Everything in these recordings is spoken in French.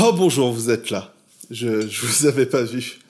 Oh bonjour, vous êtes là. Je vous avais pas vu.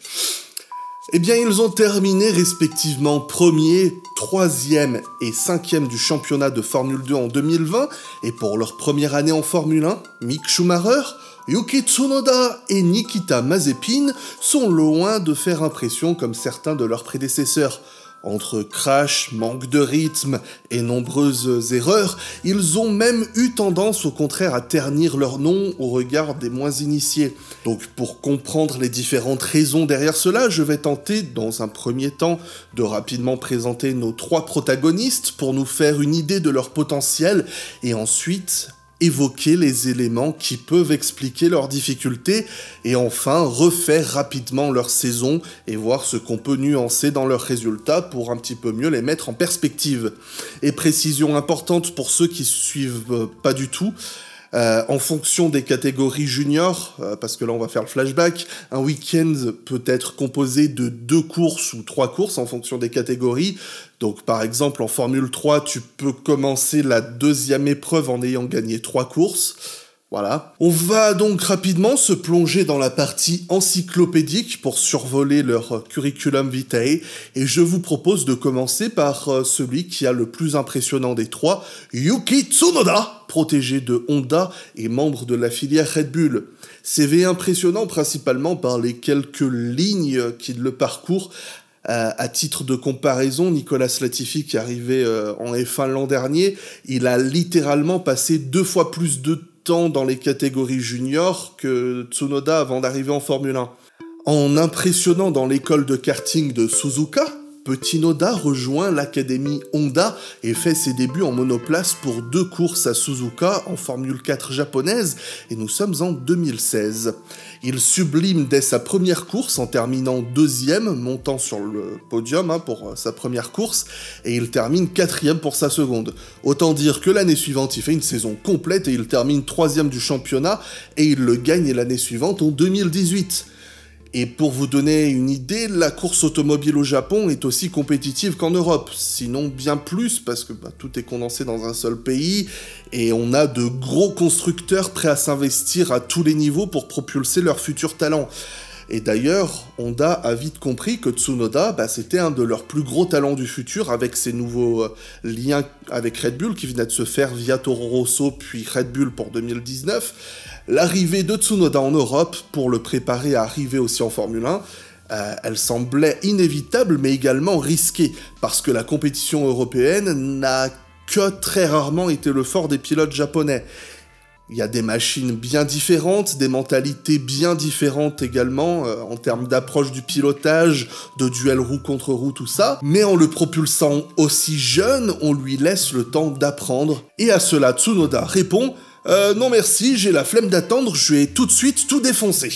Eh bien, ils ont terminé respectivement premier, troisième et cinquième du championnat de Formule 2 en 2020, et pour leur première année en Formule 1, Mick Schumacher, Yuki Tsunoda et Nikita Mazepin sont loin de faire impression comme certains de leurs prédécesseurs. Entre crash, manque de rythme et nombreuses erreurs, ils ont même eu tendance au contraire à ternir leur nom au regard des moins initiés. Donc pour comprendre les différentes raisons derrière cela, je vais tenter dans un premier temps de rapidement présenter nos trois protagonistes pour nous faire une idée de leur potentiel et ensuite évoquer les éléments qui peuvent expliquer leurs difficultés et enfin refaire rapidement leur saison et voir ce qu'on peut nuancer dans leurs résultats pour un petit peu mieux les mettre en perspective. Et précision importante pour ceux qui suivent pas du tout, en fonction des catégories juniors, parce que là on va faire le flashback, un week-end peut être composé de 2 courses ou 3 courses en fonction des catégories. Donc par exemple en Formule 3, tu peux commencer la 2e épreuve en ayant gagné 3 courses. Voilà. On va donc rapidement se plonger dans la partie encyclopédique pour survoler leur curriculum vitae, et je vous propose de commencer par celui qui a le plus impressionnant des trois, Yuki Tsunoda, protégé de Honda et membre de la filière Red Bull. CV impressionnant principalement par les quelques lignes qui le parcourent. À titre de comparaison, Nicolas Latifi, qui est arrivé en F1 l'an dernier, il a littéralement passé 2 fois plus de temps dans les catégories juniors que Tsunoda avant d'arriver en Formule 1. En impressionnant dans l'école de karting de Suzuka, Petit Noda rejoint l'académie Honda et fait ses débuts en monoplace pour 2 courses à Suzuka en Formule 4 japonaise, et nous sommes en 2016. Il sublime dès sa première course en terminant 2e, montant sur le podium pour sa première course, et il termine 4e pour sa seconde. Autant dire que l'année suivante, il fait une saison complète et il termine 3e du championnat, et il le gagne l'année suivante en 2018. Et pour vous donner une idée, la course automobile au Japon est aussi compétitive qu'en Europe, sinon bien plus, parce que tout est condensé dans un seul pays, et on a de gros constructeurs prêts à s'investir à tous les niveaux pour propulser leurs futurs talents. Et d'ailleurs, Honda a vite compris que Tsunoda, c'était un de leurs plus gros talents du futur, avec ses nouveaux liens avec Red Bull qui venaient de se faire via Toro Rosso puis Red Bull pour 2019. L'arrivée de Tsunoda en Europe pour le préparer à arriver aussi en Formule 1, elle semblait inévitable mais également risquée, parce que la compétition européenne n'a que très rarement été le fort des pilotes japonais. Il y a des machines bien différentes, des mentalités bien différentes également, en termes d'approche du pilotage, de duel roue contre roue, tout ça. Mais en le propulsant aussi jeune, on lui laisse le temps d'apprendre. Et à cela, Tsunoda répond « Non merci, j'ai la flemme d'attendre, je vais tout de suite tout défoncer ».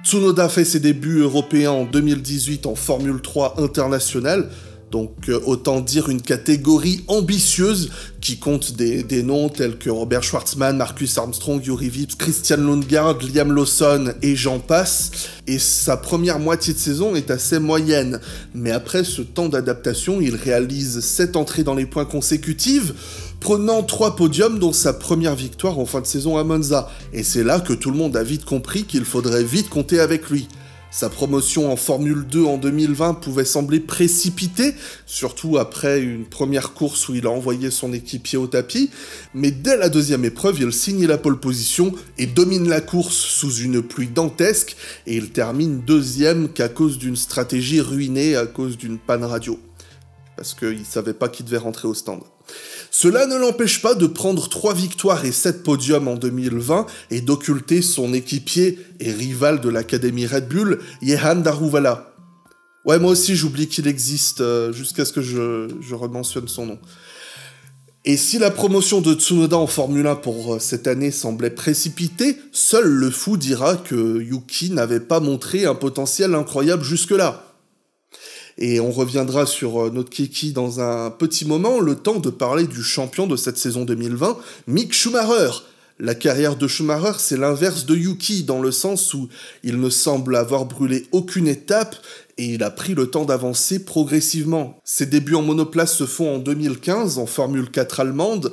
Tsunoda fait ses débuts européens en 2018 en Formule 3 internationale, donc autant dire une catégorie ambitieuse qui compte des noms tels que Robert Schwartzman, Marcus Armstrong, Yuri Vips, Christian Lundgaard, Liam Lawson et j'en passe. Et sa première moitié de saison est assez moyenne. Mais après ce temps d'adaptation, il réalise 7 entrées dans les points consécutives, prenant 3 podiums dont sa première victoire en fin de saison à Monza. Et c'est là que tout le monde a vite compris qu'il faudrait vite compter avec lui. Sa promotion en Formule 2 en 2020 pouvait sembler précipitée, surtout après une première course où il a envoyé son équipier au tapis, mais dès la 2e épreuve, il signe la pole position et domine la course sous une pluie dantesque, et il termine 2e qu'à cause d'une stratégie ruinée à cause d'une panne radio. Parce qu'il savait pas qu'il devait rentrer au stand. Cela ne l'empêche pas de prendre 3 victoires et 7 podiums en 2020 et d'occulter son équipier et rival de l'académie Red Bull, Jehan Daruvala. Ouais, moi aussi j'oublie qu'il existe jusqu'à ce que je rementionne son nom. Et si la promotion de Tsunoda en Formule 1 pour cette année semblait précipitée, seul le fou dira que Yuki n'avait pas montré un potentiel incroyable jusque-là. Et on reviendra sur notre kiki dans un petit moment, le temps de parler du champion de cette saison 2020, Mick Schumacher. La carrière de Schumacher, c'est l'inverse de Yuki, dans le sens où il ne semble avoir brûlé aucune étape et il a pris le temps d'avancer progressivement. Ses débuts en monoplace se font en 2015, en Formule 4 allemande.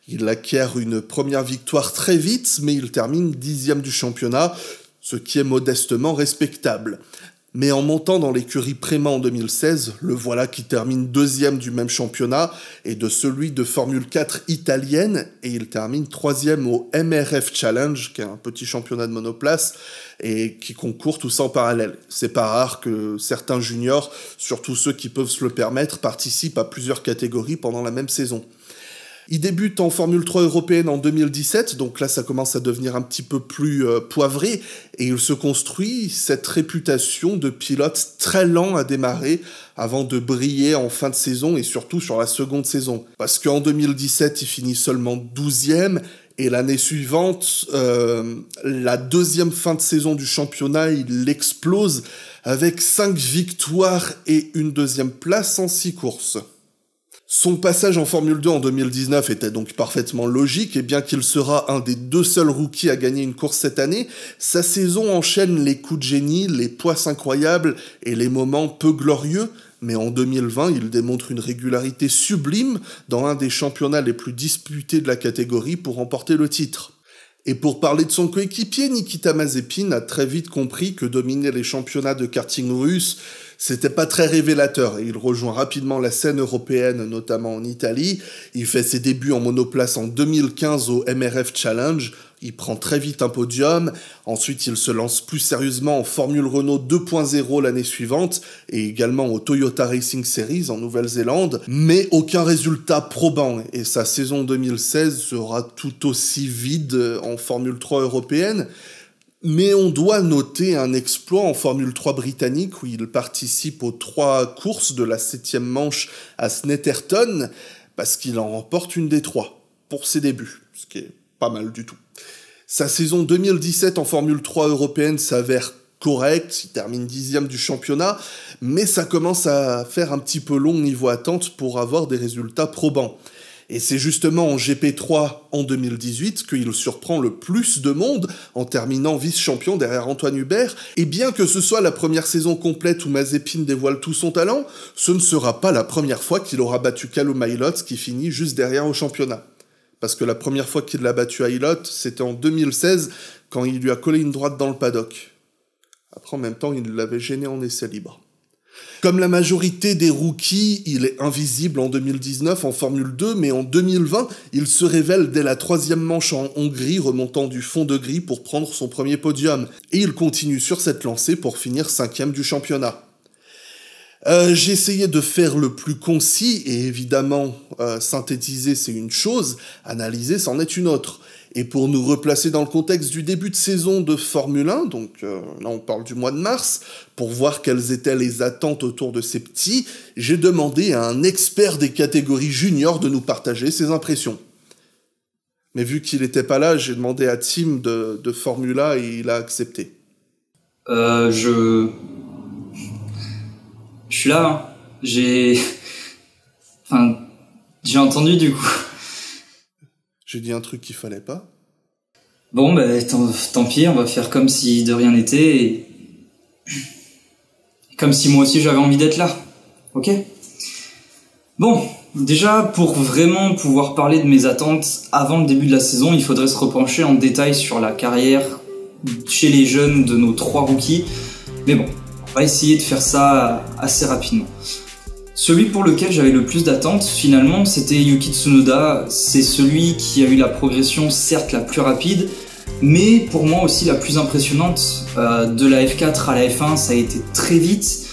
Il acquiert une première victoire très vite, mais il termine 10e du championnat, ce qui est modestement respectable. Mais en montant dans l'écurie Prema en 2016, le voilà qui termine 2e du même championnat et de celui de Formule 4 italienne, et il termine 3e au MRF Challenge, qui est un petit championnat de monoplace, et qui concourt tout ça en parallèle. C'est pas rare que certains juniors, surtout ceux qui peuvent se le permettre, participent à plusieurs catégories pendant la même saison. Il débute en Formule 3 européenne en 2017, donc là ça commence à devenir un petit peu plus poivré, et il se construit cette réputation de pilote très lent à démarrer avant de briller en fin de saison et surtout sur la seconde saison. Parce qu'en 2017, il finit seulement 12e, et l'année suivante, la deuxième fin de saison du championnat, il explose avec 5 victoires et une deuxième place en 6 courses. Son passage en Formule 2 en 2019 était donc parfaitement logique, et bien qu'il sera un des 2 seuls rookies à gagner une course cette année, sa saison enchaîne les coups de génie, les poisses incroyables et les moments peu glorieux, mais en 2020, il démontre une régularité sublime dans un des championnats les plus disputés de la catégorie pour remporter le titre. Et pour parler de son coéquipier, Nikita Mazepin a très vite compris que dominer les championnats de karting russe, c'était pas très révélateur, et il rejoint rapidement la scène européenne, notamment en Italie. Il fait ses débuts en monoplace en 2015 au MRF Challenge. Il prend très vite un podium. Ensuite, il se lance plus sérieusement en Formule Renault 2.0 l'année suivante, et également au Toyota Racing Series en Nouvelle-Zélande. Mais aucun résultat probant, et sa saison 2016 sera tout aussi vide en Formule 3 européenne. Mais on doit noter un exploit en Formule 3 britannique où il participe aux 3 courses de la 7e manche à Snetterton, parce qu'il en remporte une des 3 pour ses débuts, ce qui est pas mal du tout. Sa saison 2017 en Formule 3 européenne s'avère correcte, il termine 10e du championnat, mais ça commence à faire un petit peu long niveau attente pour avoir des résultats probants. Et c'est justement en GP3 en 2018 qu'il surprend le plus de monde en terminant vice-champion derrière Antoine Hubert. Et bien que ce soit la première saison complète où Mazepin dévoile tout son talent, ce ne sera pas la première fois qu'il aura battu Callum Ilott qui finit juste derrière au championnat. Parce que la première fois qu'il l'a battu à Ilott, c'était en 2016 quand il lui a collé une droite dans le paddock. Après, en même temps, il l'avait gêné en essai libre. Comme la majorité des rookies, il est invisible en 2019 en Formule 2, mais en 2020, il se révèle dès la 3e manche en Hongrie, remontant du fond de grille pour prendre son premier podium. Et il continue sur cette lancée pour finir 5e du championnat. J'ai essayé de faire le plus concis, et évidemment, synthétiser c'est une chose, analyser c'en est une autre. Et pour nous replacer dans le contexte du début de saison de Formule 1, donc là on parle du mois de mars, pour voir quelles étaient les attentes autour de ces petits, j'ai demandé à un expert des catégories juniors de nous partager ses impressions. Mais vu qu'il n'était pas là, j'ai demandé à Tim de Formula et il a accepté. Je suis là, hein. J'ai entendu du coup. J'ai dit un truc qu'il fallait pas. Bon, tant pis, on va faire comme si de rien n'était et comme si moi aussi j'avais envie d'être là. Ok ? Bon, déjà, pour vraiment pouvoir parler de mes attentes avant le début de la saison, il faudrait se repencher en détail sur la carrière chez les jeunes de nos 3 rookies. Mais bon, on va essayer de faire ça assez rapidement. Celui pour lequel j'avais le plus d'attentes, finalement, c'était Yuki Tsunoda. C'est celui qui a eu la progression, certes la plus rapide, mais pour moi aussi la plus impressionnante. De la F4 à la F1, ça a été très vite,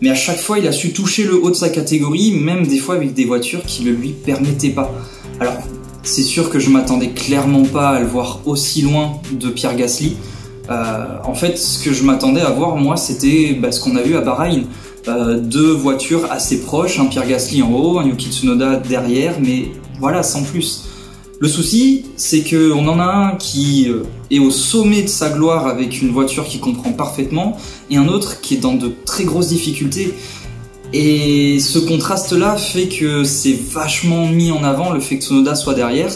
mais à chaque fois, il a su toucher le haut de sa catégorie, même des fois avec des voitures qui ne lui permettaient pas. Alors, c'est sûr que je m'attendais clairement pas à le voir aussi loin de Pierre Gasly. En fait, ce que je m'attendais à voir, moi, c'était ce qu'on a vu à Bahreïn. 2 voitures assez proches, un Pierre Gasly en haut, un Yuki Tsunoda derrière, mais voilà, sans plus. Le souci, c'est qu'on en a un qui est au sommet de sa gloire avec une voiture qu'il comprend parfaitement, et un autre qui est dans de très grosses difficultés. Et ce contraste-là fait que c'est vachement mis en avant le fait que Tsunoda soit derrière,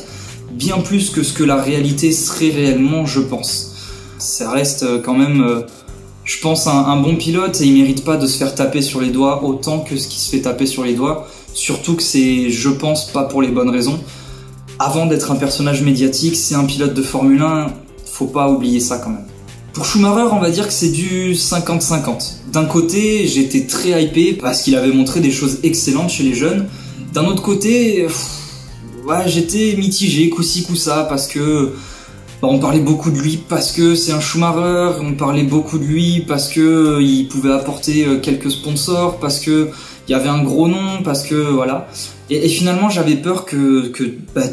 bien plus que ce que la réalité serait réellement, je pense. Ça reste quand même... je pense un bon pilote et il mérite pas de se faire taper sur les doigts autant que ce qui se fait taper sur les doigts. Surtout que c'est, je pense, pas pour les bonnes raisons. avant d'être un personnage médiatique, c'est un pilote de Formule 1, faut pas oublier ça quand même. Pour Schumacher, on va dire que c'est du 50-50. D'un côté, j'étais très hypé parce qu'il avait montré des choses excellentes chez les jeunes. D'un autre côté, ouais, j'étais mitigé, coup-ci, coup-ça, parce que on parlait beaucoup de lui parce que c'est un Schumacher, on parlait beaucoup de lui parce que il pouvait apporter quelques sponsors, parce que il y avait un gros nom, parce que voilà. Et finalement, j'avais peur que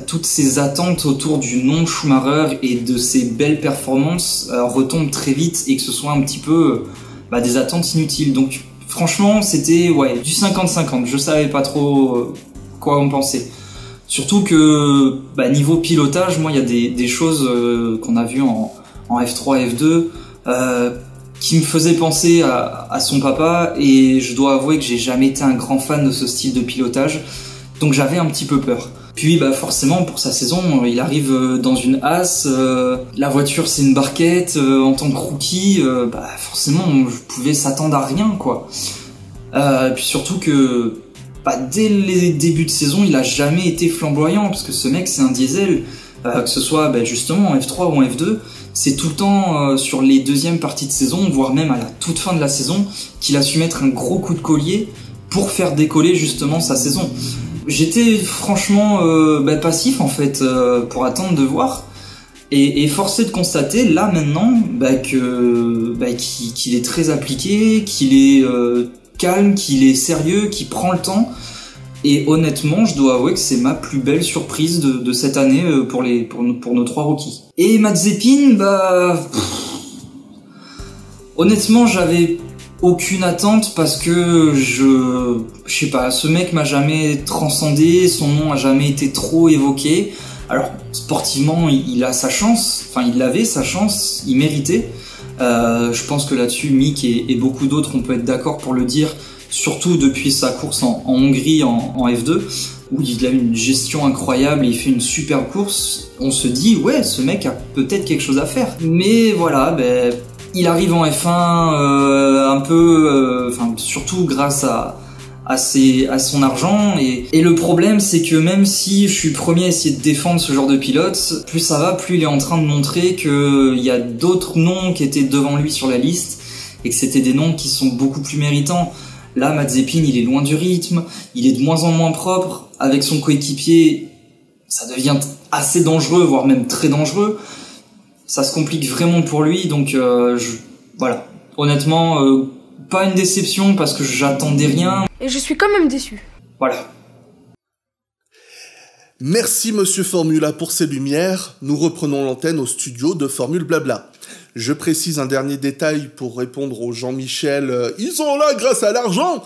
toutes ces attentes autour du nom Schumacher et de ses belles performances retombent très vite et que ce soit un petit peu des attentes inutiles. Donc franchement, c'était du 50-50. Je savais pas trop quoi en penser. Surtout que niveau pilotage, moi il y a des choses qu'on a vues en F3, F2 qui me faisaient penser à son papa, et je dois avouer que j'ai jamais été un grand fan de ce style de pilotage, donc j'avais un petit peu peur. Puis forcément pour sa saison, il arrive dans une Haas, la voiture c'est une barquette, en tant que rookie, forcément je pouvais s'attendre à rien quoi. Puis surtout que dès les débuts de saison, il a jamais été flamboyant, parce que ce mec c'est un diesel, que ce soit justement en F3 ou en F2, c'est tout le temps sur les deuxièmes parties de saison, voire même à la toute fin de la saison, qu'il a su mettre un gros coup de collier pour faire décoller justement sa saison. J'étais franchement passif en fait, pour attendre de voir, et forcé de constater là maintenant qu'il est très appliqué, qu'il est calme, qu'il est sérieux, qu'il prend le temps. Et honnêtement, je dois avouer que c'est ma plus belle surprise de cette année pour nos trois rookies. Et Mazepin, honnêtement, j'avais aucune attente parce que je sais pas, ce mec m'a jamais transcendé, son nom a jamais été trop évoqué. Alors sportivement, il a sa chance, il avait sa chance, il méritait. Je pense que là-dessus, Mick et beaucoup d'autres, on peut être d'accord pour le dire, surtout depuis sa course en Hongrie en F2, où il a une gestion incroyable et il fait une superbe course. On se dit, ouais, ce mec a peut-être quelque chose à faire. Mais voilà, il arrive en F1 un peu, surtout grâce à son argent, et le problème c'est que même si je suis le premier à essayer de défendre ce genre de pilote, plus ça va, plus il est en train de montrer qu'il y a d'autres noms qui étaient devant lui sur la liste et que c'était des noms qui sont beaucoup plus méritants. Là, Mazepin, il est loin du rythme, il est de moins en moins propre, avec son coéquipier ça devient assez dangereux, voire même très dangereux, ça se complique vraiment pour lui, donc voilà, honnêtement pas une déception parce que j'attendais rien. Et je suis quand même déçu. Voilà. Merci Monsieur Formula pour ces lumières. Nous reprenons l'antenne au studio de Formule Blabla. Je précise un dernier détail pour répondre au Jean-Michel « Ils sont là grâce à l'argent !»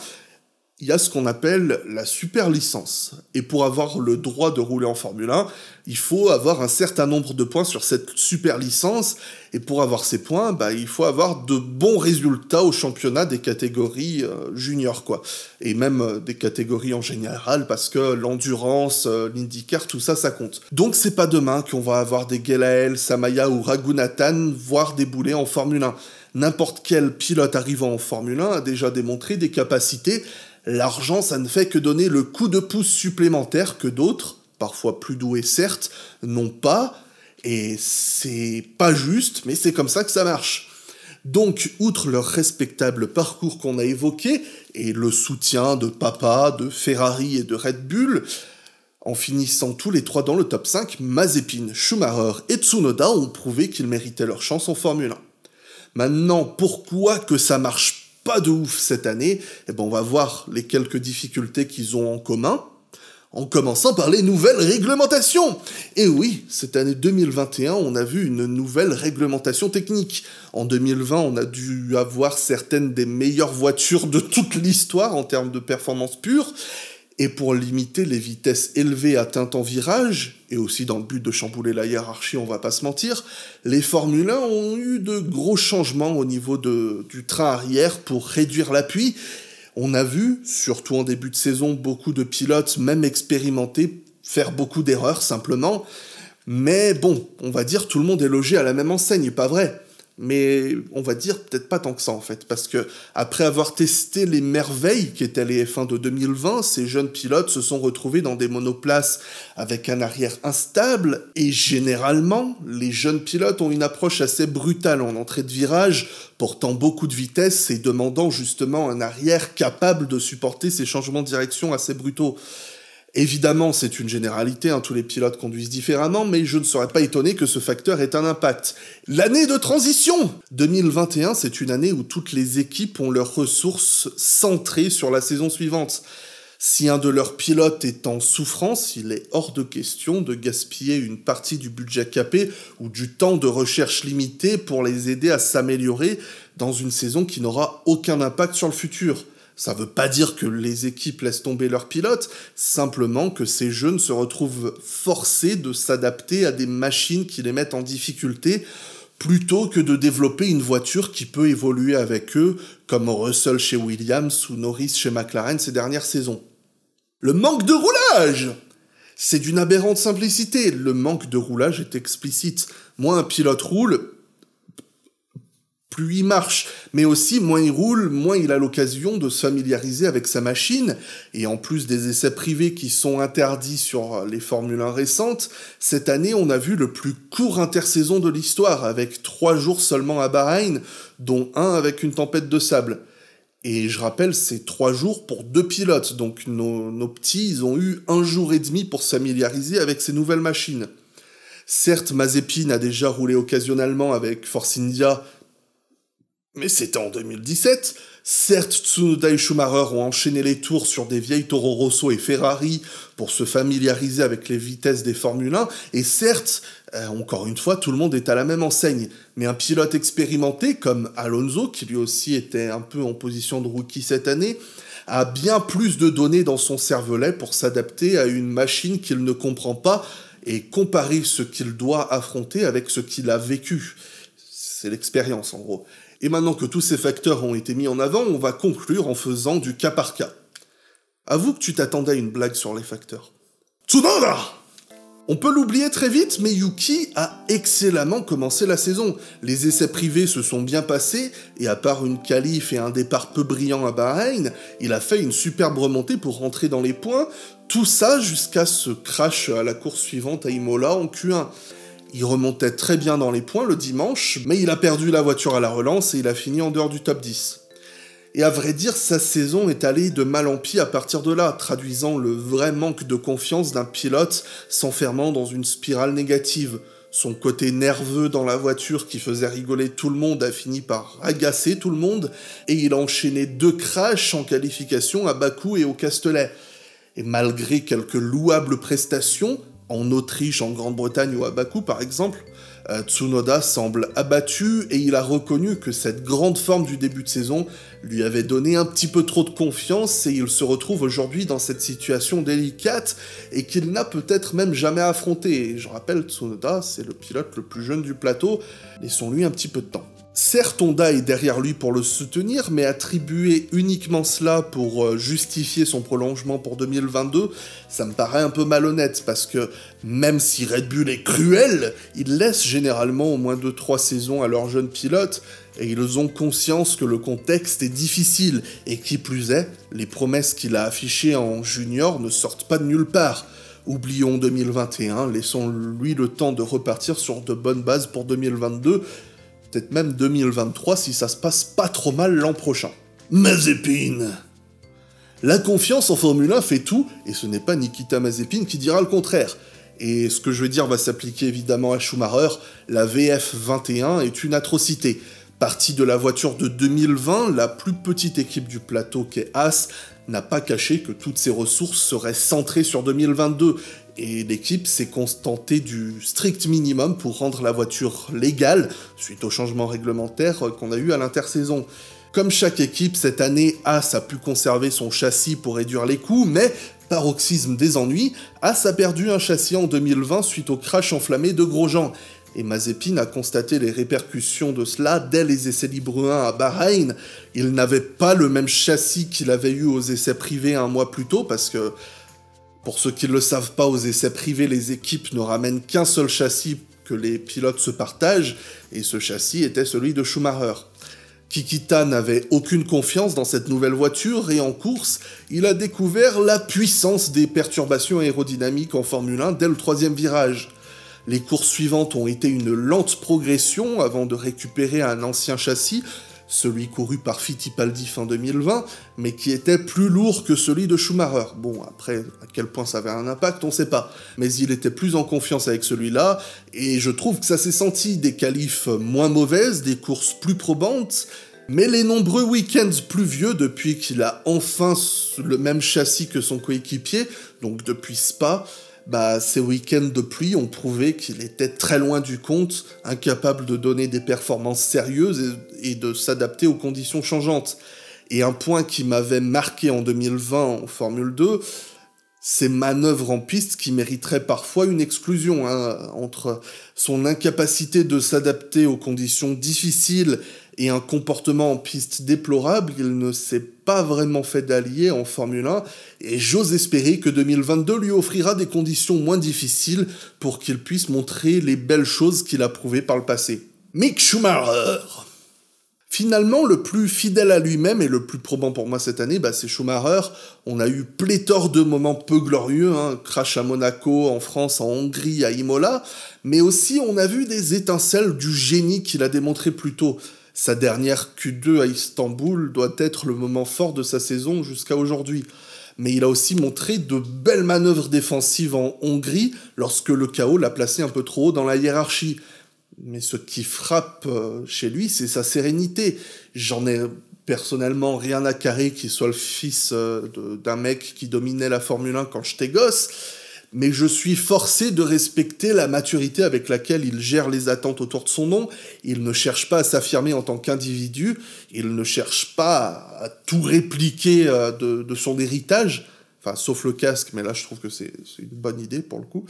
Il y a ce qu'on appelle la super licence. Et pour avoir le droit de rouler en Formule 1, il faut avoir un certain nombre de points sur cette super licence. Et pour avoir ces points, il faut avoir de bons résultats au championnat des catégories juniors, quoi. Et même des catégories en général, parce que l'endurance, l'IndyCar, tout ça, ça compte. Donc c'est pas demain qu'on va avoir des Gelael, Samaya ou Raghunathan voir débouler en Formule 1. N'importe quel pilote arrivant en Formule 1 a déjà démontré des capacités. L'argent, ça ne fait que donner le coup de pouce supplémentaire que d'autres, parfois plus doués certes, n'ont pas, et c'est pas juste, mais c'est comme ça que ça marche. Donc, outre leur respectable parcours qu'on a évoqué, et le soutien de Papa, de Ferrari et de Red Bull, en finissant tous les trois dans le top 5, Mazepin, Schumacher et Tsunoda ont prouvé qu'ils méritaient leur chance en Formule 1. Maintenant, pourquoi que ça marche pas de ouf cette année, on va voir les quelques difficultés qu'ils ont en commun, en commençant par les nouvelles réglementations. Et oui, cette année 2021, on a vu une nouvelle réglementation technique. En 2020, on a dû avoir certaines des meilleures voitures de toute l'histoire en termes de performance pure, et pour limiter les vitesses élevées atteintes en virage, et aussi dans le but de chambouler la hiérarchie, on va pas se mentir, les Formule 1 ont eu de gros changements au niveau du train arrière pour réduire l'appui. On a vu, surtout en début de saison, beaucoup de pilotes, même expérimentés, faire beaucoup d'erreurs simplement. Mais bon, on va dire tout le monde est logé à la même enseigne, pas vrai ? Mais on va dire peut-être pas tant que ça en fait, parce que après avoir testé les merveilles qu'étaient les F1 de 2020, ces jeunes pilotes se sont retrouvés dans des monoplaces avec un arrière instable, et généralement, les jeunes pilotes ont une approche assez brutale en entrée de virage, portant beaucoup de vitesse et demandant justement un arrière capable de supporter ces changements de direction assez brutaux. Évidemment, c'est une généralité, tous les pilotes conduisent différemment, mais je ne serais pas étonné que ce facteur ait un impact. L'année de transition 2021, c'est une année où toutes les équipes ont leurs ressources centrées sur la saison suivante. Si un de leurs pilotes est en souffrance, il est hors de question de gaspiller une partie du budget capé ou du temps de recherche limité pour les aider à s'améliorer dans une saison qui n'aura aucun impact sur le futur. Ça veut pas dire que les équipes laissent tomber leurs pilotes, simplement que ces jeunes se retrouvent forcés de s'adapter à des machines qui les mettent en difficulté, plutôt que de développer une voiture qui peut évoluer avec eux, comme Russell chez Williams ou Norris chez McLaren ces dernières saisons. Le manque de roulage! C'est d'une aberrante simplicité, le manque de roulage est explicite. Moins un pilote roule, plus il marche, mais aussi moins il roule, moins il a l'occasion de se familiariser avec sa machine, et en plus des essais privés qui sont interdits sur les Formule 1 récentes, cette année on a vu le plus court intersaison de l'histoire, avec 3 jours seulement à Bahreïn, dont un avec une tempête de sable. Et je rappelle, c'est 3 jours pour 2 pilotes, donc nos petits, ils ont eu 1 jour et demi pour se familiariser avec ces nouvelles machines. Certes, Mazepin a déjà roulé occasionnellement avec Force India, mais c'était en 2017. Certes, Tsunoda et Schumacher ont enchaîné les tours sur des vieilles Toro Rosso et Ferrari pour se familiariser avec les vitesses des Formule 1. Et certes, encore une fois, tout le monde est à la même enseigne. Mais un pilote expérimenté comme Alonso, qui lui aussi était un peu en position de rookie cette année, a bien plus de données dans son cervelet pour s'adapter à une machine qu'il ne comprend pas et comparer ce qu'il doit affronter avec ce qu'il a vécu. C'est l'expérience en gros. Et maintenant que tous ces facteurs ont été mis en avant, on va conclure en faisant du cas par cas. Avoue que tu t'attendais à une blague sur les facteurs. Tsunoda! On peut l'oublier très vite, mais Yuki a excellemment commencé la saison. Les essais privés se sont bien passés, et à part une qualif et un départ peu brillant à Bahreïn, il a fait une superbe remontée pour rentrer dans les points, tout ça jusqu'à ce crash à la course suivante à Imola en Q1. Il remontait très bien dans les points le dimanche, mais il a perdu la voiture à la relance et il a fini en dehors du top 10. Et à vrai dire, sa saison est allée de mal en pis à partir de là, traduisant le vrai manque de confiance d'un pilote s'enfermant dans une spirale négative. Son côté nerveux dans la voiture qui faisait rigoler tout le monde a fini par agacer tout le monde, et il a enchaîné 2 crashs en qualification à Bakou et au Castellet. Et malgré quelques louables prestations, en Autriche, en Grande-Bretagne ou à Bakou par exemple, Tsunoda semble abattu et il a reconnu que cette grande forme du début de saison lui avait donné un petit peu trop de confiance et il se retrouve aujourd'hui dans cette situation délicate et qu'il n'a peut-être même jamais affrontée. Et je rappelle, Tsunoda, c'est le pilote le plus jeune du plateau, laissons-lui un petit peu de temps. Certes, Honda est derrière lui pour le soutenir, mais attribuer uniquement cela pour justifier son prolongement pour 2022, ça me paraît un peu malhonnête, parce que même si Red Bull est cruel, ils laissent généralement au moins 2-3 saisons à leurs jeunes pilotes, et ils ont conscience que le contexte est difficile, et qui plus est, les promesses qu'il a affichées en junior ne sortent pas de nulle part. Oublions 2021, laissons-lui le temps de repartir sur de bonnes bases pour 2022, peut-être même 2023 si ça se passe pas trop mal l'an prochain. Mazepin! La confiance en Formule 1 fait tout, et ce n'est pas Nikita Mazepin qui dira le contraire. Et ce que je vais dire va s'appliquer évidemment à Schumacher, la VF21 est une atrocité. Partie de la voiture de 2020, la plus petite équipe du plateau qu'est Haas n'a pas caché que toutes ses ressources seraient centrées sur 2022, et l'équipe s'est contentée du strict minimum pour rendre la voiture légale, suite aux changements réglementaires qu'on a eu à l'intersaison. Comme chaque équipe, cette année, Haas a pu conserver son châssis pour réduire les coûts, mais, paroxysme des ennuis, Haas a perdu un châssis en 2020 suite au crash enflammé de Grosjean. Et Mazepin a constaté les répercussions de cela dès les essais libres 1 à Bahreïn. Il n'avait pas le même châssis qu'il avait eu aux essais privés un mois plus tôt, parce que, pour ceux qui ne le savent pas, aux essais privés, les équipes ne ramènent qu'un seul châssis que les pilotes se partagent, et ce châssis était celui de Schumacher. Kikita n'avait aucune confiance dans cette nouvelle voiture, et en course, il a découvert la puissance des perturbations aérodynamiques en Formule 1 dès le 3e virage. Les courses suivantes ont été une lente progression avant de récupérer un ancien châssis, celui couru par Fittipaldi fin 2020, mais qui était plus lourd que celui de Schumacher. Bon, après, à quel point ça avait un impact, on sait pas. Mais il était plus en confiance avec celui-là, et je trouve que ça s'est senti, des qualifs moins mauvaises, des courses plus probantes, mais les nombreux week-ends pluvieux depuis qu'il a enfin le même châssis que son coéquipier, donc depuis Spa, ces week-ends de pluie ont prouvé qu'il était très loin du compte, incapable de donner des performances sérieuses et de s'adapter aux conditions changeantes. Et un point qui m'avait marqué en 2020 en Formule 2, ces manœuvres en piste qui mériteraient parfois une exclusion, entre son incapacité de s'adapter aux conditions difficiles et un comportement en piste déplorable, il ne s'est pas vraiment fait d'allié en Formule 1, et j'ose espérer que 2022 lui offrira des conditions moins difficiles pour qu'il puisse montrer les belles choses qu'il a prouvées par le passé. Mick Schumacher. Finalement, le plus fidèle à lui-même et le plus probant pour moi cette année, c'est Schumacher. On a eu pléthore de moments peu glorieux, crash à Monaco, en France, en Hongrie, à Imola, mais aussi on a vu des étincelles du génie qu'il a démontré plus tôt. Sa dernière Q2 à Istanbul doit être le moment fort de sa saison jusqu'à aujourd'hui. Mais il a aussi montré de belles manœuvres défensives en Hongrie lorsque le chaos l'a placé un peu trop haut dans la hiérarchie. Mais ce qui frappe chez lui, c'est sa sérénité. J'en ai personnellement rien à carrer qu'il soit le fils d'un mec qui dominait la Formule 1 quand j'étais gosse, mais je suis forcé de respecter la maturité avec laquelle il gère les attentes autour de son nom. Il ne cherche pas à s'affirmer en tant qu'individu, il ne cherche pas à tout répliquer de son héritage, enfin sauf le casque, mais là je trouve que c'est une bonne idée pour le coup.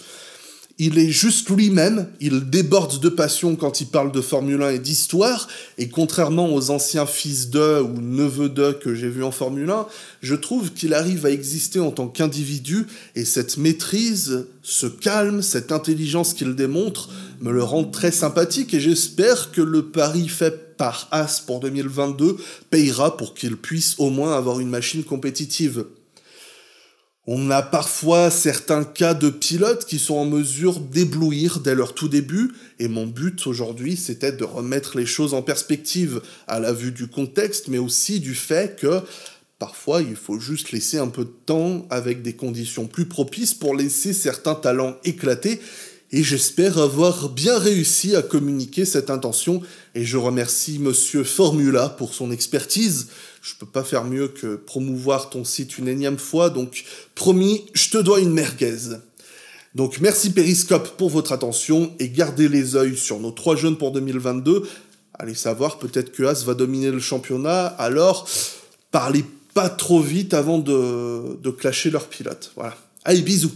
Il est juste lui-même, il déborde de passion quand il parle de Formule 1 et d'histoire, et contrairement aux anciens fils de ou neveux de que j'ai vus en Formule 1, je trouve qu'il arrive à exister en tant qu'individu, et cette maîtrise, ce calme, cette intelligence qu'il démontre, me le rend très sympathique, et j'espère que le pari fait par As pour 2022 payera pour qu'il puisse au moins avoir une machine compétitive. On a parfois certains cas de pilotes qui sont en mesure d'éblouir dès leur tout début, et mon but aujourd'hui c'était de remettre les choses en perspective à la vue du contexte, mais aussi du fait que parfois il faut juste laisser un peu de temps avec des conditions plus propices pour laisser certains talents éclater, et j'espère avoir bien réussi à communiquer cette intention, et je remercie Monsieur Formula pour son expertise. Je peux pas faire mieux que promouvoir ton site une énième fois, donc promis, je te dois une merguez. Donc merci Periscope pour votre attention, et gardez les yeux sur nos 3 jeunes pour 2022. Allez savoir, peut-être que As va dominer le championnat, alors parlez pas trop vite avant de clasher leur pilote. Voilà. Allez, bisous.